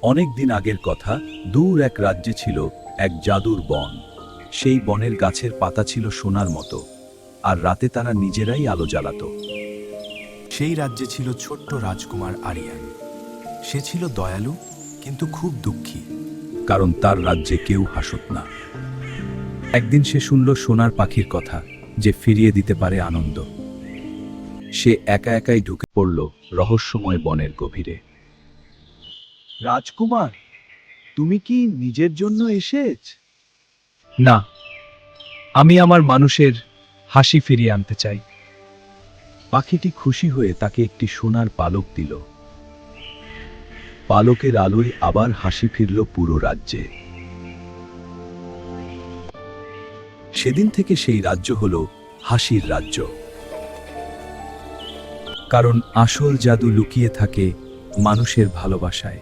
অনেক দিন আগের কথা, দূর এক রাজ্যে ছিল এক জাদুর বন। সেই বনের গাছের পাতা ছিল সোনার মতো, আর রাতে তারা নিজেরাই আলো জ্বালাতো। সেই রাজ্যে ছিল ছোট্ট রাজকুমার আরিয়ান। সে ছিল দয়ালু কিন্তু খুব দুঃখী। কারণ তার রাজ্যে কেউ হাসত না। একদিন সে শুনল সোনার পাখির কথা, যে ফিরিয়ে দিতে পারে আনন্দ। সে একা একাই ঢুকে পড়ল রহস্যময় বনের গভীরে। রাজকুমার, তুমি কি নিজের জন্য এসেছ? না, আমি আমার মানুষের হাসি ফিরিয়ে আনতে চাই। পাখিটি খুশি হয়ে তাকে একটি সোনার পালক দিল। পালকের আলোয় আবার হাসি ফিরল পুরো রাজ্যে। সেদিন থেকে সেই রাজ্য হলো হাসির রাজ্য। কারণ আসল জাদু লুকিয়ে থাকে মানুষের ভালোবাসায়।